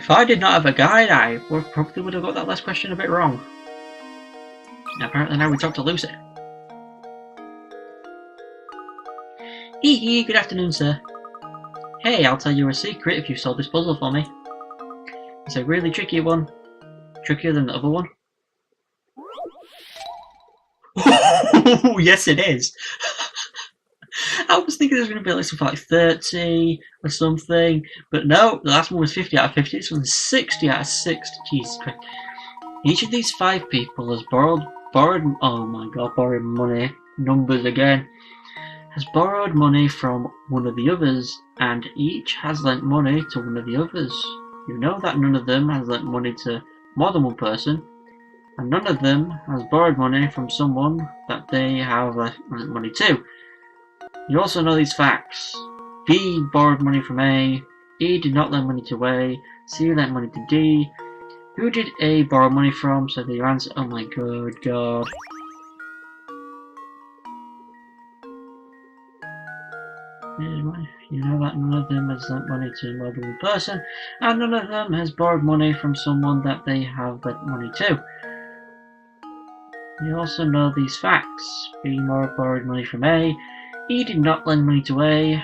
If I did not have a guide, I probably would have got that last question a bit wrong. Apparently now we talk to Lucy. Hee, good afternoon, sir. Hey, I'll tell you a secret if you solve this puzzle for me. It's a really tricky one. Trickier than the other one. Oh, yes it is! I was thinking there was going to be like something like 30 or something, but no, the last one was 50 out of 50, this one's 60 out of 60, Jesus Christ. Each of these 5 people has borrowed, oh my god, borrowing money, numbers again, has borrowed money from one of the others, and each has lent money to one of the others. You know that none of them has lent money to more than one person, and none of them has borrowed money from someone that they have lent money to. You also know these facts. B borrowed money from A, E did not lend money to A, C lent money to D. Who did A borrow money from? So the answer, oh my god. You know that none of them has lent money to more than one person, and none of them has borrowed money from someone that they have lent money to. You also know these facts. B borrowed money from A, E did not lend money to A.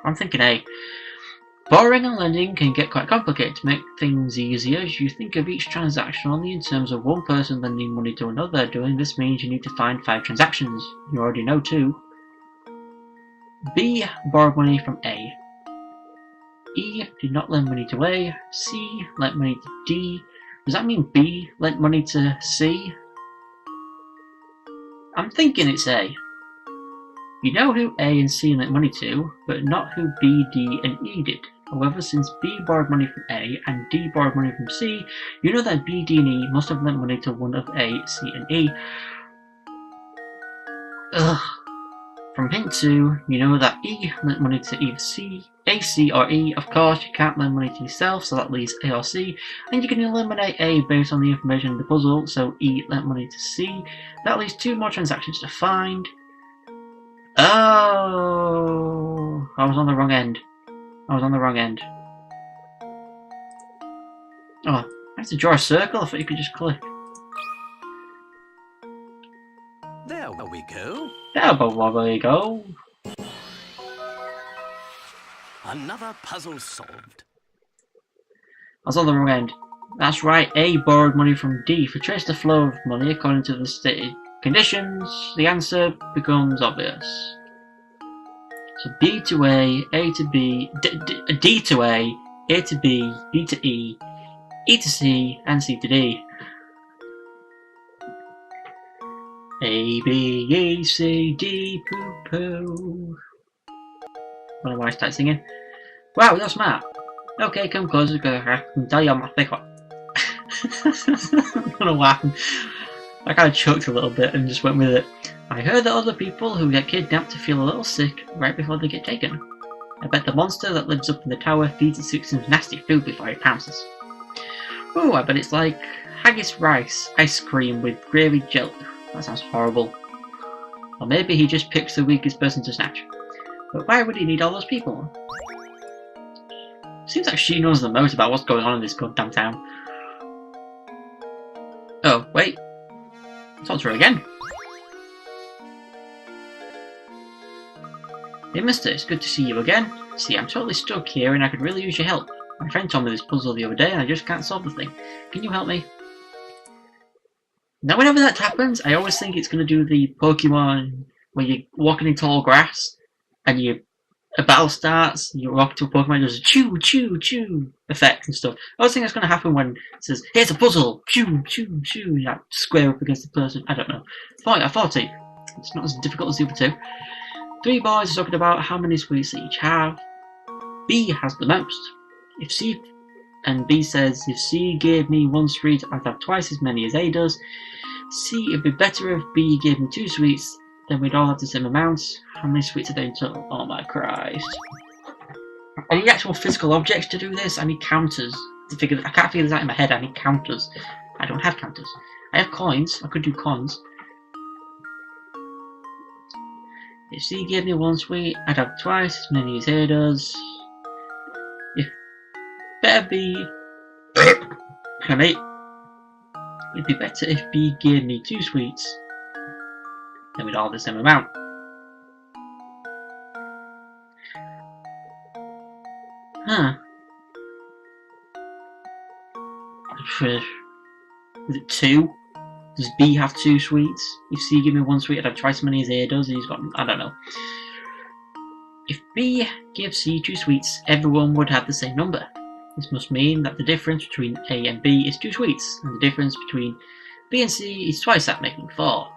I'm thinking A. Borrowing and lending can get quite complicated. To make things easier, you think of each transaction only in terms of one person lending money to another. Doing this means you need to find 5 transactions. You already know 2. B borrowed money from A. E did not lend money to A. C lent money to D. Does that mean B lent money to C? I'm thinking it's A. You know who A and C lent money to, but not who B, D, and E did. However, since B borrowed money from A and D borrowed money from C, you know that B, D, and E must have lent money to one of A, C, and E. Ugh. From hint 2, you know that E lent money to either A, C, or E. Of course, you can't lend money to yourself, so that leaves A or C, and you can eliminate A based on the information in the puzzle, so E lent money to C. That leaves 2 more transactions to find. Oh, I was on the wrong end. Oh, I have to draw a circle. I thought you could just click. There we go. There we go. Another puzzle solved. I was on the wrong end. That's right, A borrowed money from D. To trace the flow of money according to the stated conditions, the answer becomes obvious. So B to A to B, D to A to B, B to E to C, and C to D. A, B, E, C, D, poo poo. I don't know why I started singing. Wow, you're smart. Okay, come closer because I can tell you I'm a thick one. I don't know why. I kind of choked a little bit and just went with it. I heard that other people who get kidnapped to feel a little sick right before they get taken. I bet the monster that lives up in the tower feeds its victims nasty food before it pounces. Ooh, I bet it's like haggis rice, ice cream with gravy jelly. That sounds horrible. Or maybe he just picks the weakest person to snatch. But why would he need all those people? Seems like she knows the most about what's going on in this goddamn town. Oh, wait. Talk to her again. Hey mister, it's good to see you again. See, I'm totally stuck here and I could really use your help. My friend told me this puzzle the other day and I just can't solve the thing. Can you help me? Now whenever that happens, I always think it's going to do the Pokemon where you're walking in tall grass and a battle starts, you walk to a Pokemon, there's a chew, chew, chew effect and stuff. I always think that's going to happen when it says, here's a puzzle, chew, chew, chew, like square up against the person. I don't know. 40. It's not as difficult as the other 2. 3 boys are talking about how many sweets they each have. B has the most. If C and B says, if C gave me 1 sweet, I'd have twice as many as A does. C, it'd be better if B gave me 2 sweets, then we'd all have the same amount. How many sweets are there in total? Oh my Christ. I need actual physical objects to do this. I need counters to figure. I can't figure this out in my head. I need counters. I don't have counters. I have coins. I could do coins. If C gave me 1 sweet, I'd have twice as many as A does. Better be... Mate, it'd be better if B gave me 2 sweets. Then we'd all have the same amount. Huh. Is it 2? Does B have 2 sweets? If C gave me 1 sweet, I'd have twice as many as A does. He's got... I don't know. If B gives C 2 sweets, everyone would have the same number. This must mean that the difference between A and B is 2 sweets, and the difference between B and C is twice that, making 4.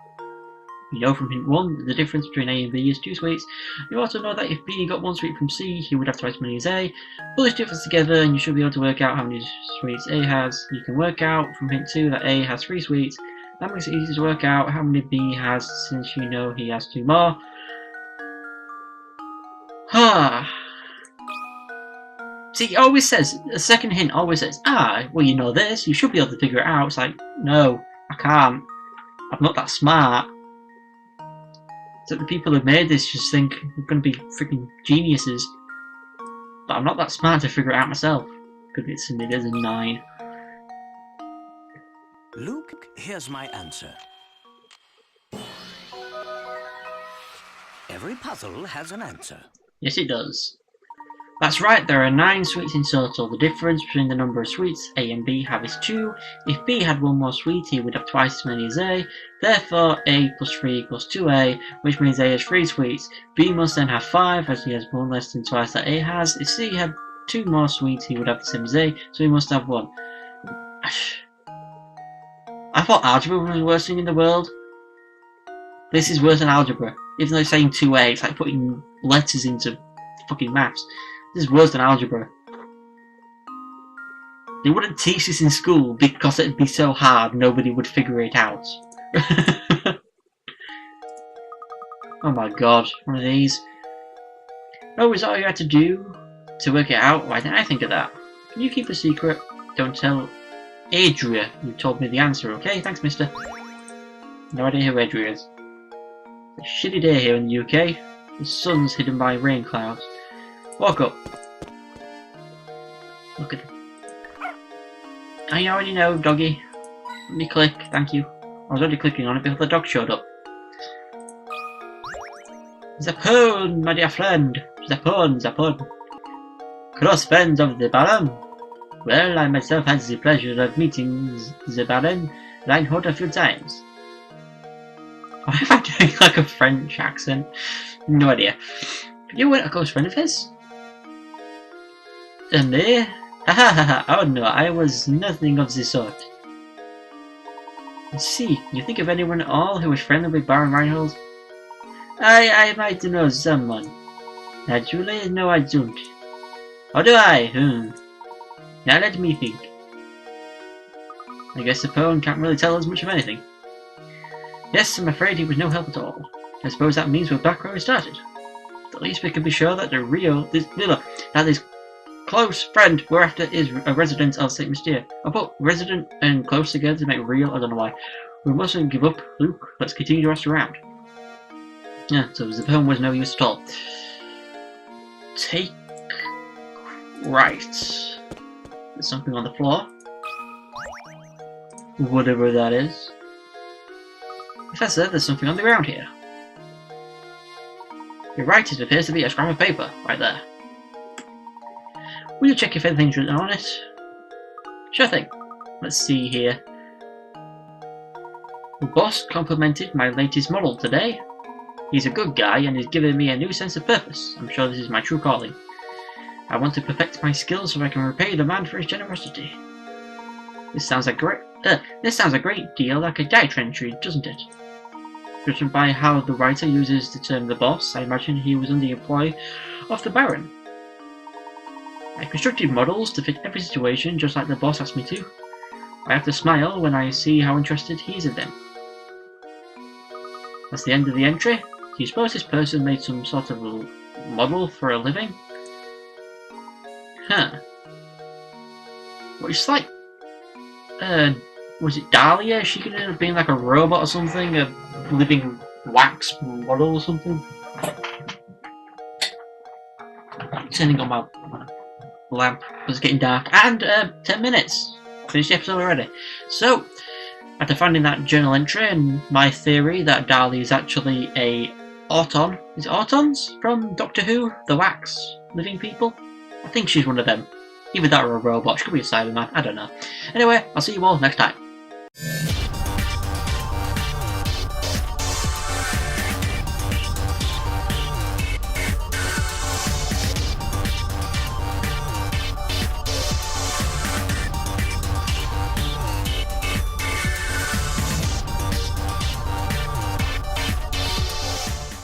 You know from hint 1 that the difference between A and B is 2 sweets. You also know that if B got 1 sweet from C, he would have twice as many as A. Put this difference together and you should be able to work out how many sweets A has. You can work out from hint 2 that A has 3 sweets. That makes it easy to work out how many B has, since you know he has 2 more. See, it always says, the second hint always says, well you know this, you should be able to figure it out. It's like, no, I can't. I'm not that smart. It's like the people who made this just think we're going to be freaking geniuses. But I'm not that smart to figure it out myself. Because it's it is a 9. Luke, here's my answer. Every puzzle has an answer. Yes, it does. That's right, there are 9 sweets in total. The difference between the number of sweets A and B have is 2. If B had 1 more sweet, he would have twice as many as A. Therefore, A plus 3 equals 2A, which means A has 3 sweets. B must then have 5, as he has 1 less than twice that A has. If C had 2 more sweets, he would have the same as A, so he must have 1. I thought algebra was the worst thing in the world. This is worse than algebra. Even though it's saying 2A, it's like putting letters into fucking maths. This is worse than algebra. They wouldn't teach this in school because it'd be so hard nobody would figure it out. Oh my god, one of these. Oh, is that all you had to do to work it out? Why didn't I think of that? Can you keep a secret? Don't tell Adria who told me the answer, okay? Thanks, mister. No idea who Adria is. It's a shitty day here in the UK. The sun's hidden by rain clouds. Walk up. Look at them. I already know, doggy. Let me click, thank you. I was already clicking on it before the dog showed up. The pond, my dear friend. The pond. Close friends of the Baron. Well, I myself had the pleasure of meeting the Baron Reinhold a few times. Why am I doing like a French accent? No idea. You weren't a close friend of his? Me? Oh no, I was nothing of the sort. Let's see, you think of anyone at all who was friendly with Baron Reinhold? I might know someone. Naturally, no I don't. Or do I? Now let me think. I guess the poem can't really tell us much of anything. Yes, I'm afraid he was no help at all. I suppose that means we're back where we started. At least we can be sure that this close friend we're after is a resident of St. Mystere. I put resident and close together to make real, I don't know why. We mustn't give up, Luke. Let's continue to ask around. Yeah, so the poem was no use at all. Take right. There's something on the floor. Whatever that is. Professor, there's something on the ground here. You're right, it appears to be a scrap of paper, right there. Will you check if anything's written on it? Sure thing. Let's see here. The boss complimented my latest model today. He's a good guy and has given me a new sense of purpose. I'm sure this is my true calling. I want to perfect my skills so I can repay the man for his generosity. This sounds a great deal like a dietary entry, doesn't it? Judging by how the writer uses the term the boss, I imagine he was under the employ of the Baron. I constructed models to fit every situation just like the boss asked me to. I have to smile when I see how interested he is in them. That's the end of the entry. Do you suppose this person made some sort of model for a living? Huh. Well, it's like... was it Dahlia? Is she gonna end up being like a robot or something? A living wax model or something? Turning on my lamp. It's getting dark. And 10 minutes. Finished the episode already. So, after finding that journal entry and my theory that Dali is actually a Auton. Is it Autons from Doctor Who? The wax living people? I think she's one of them. Either that or a robot. She could be a Cyberman. I don't know. Anyway, I'll see you all next time.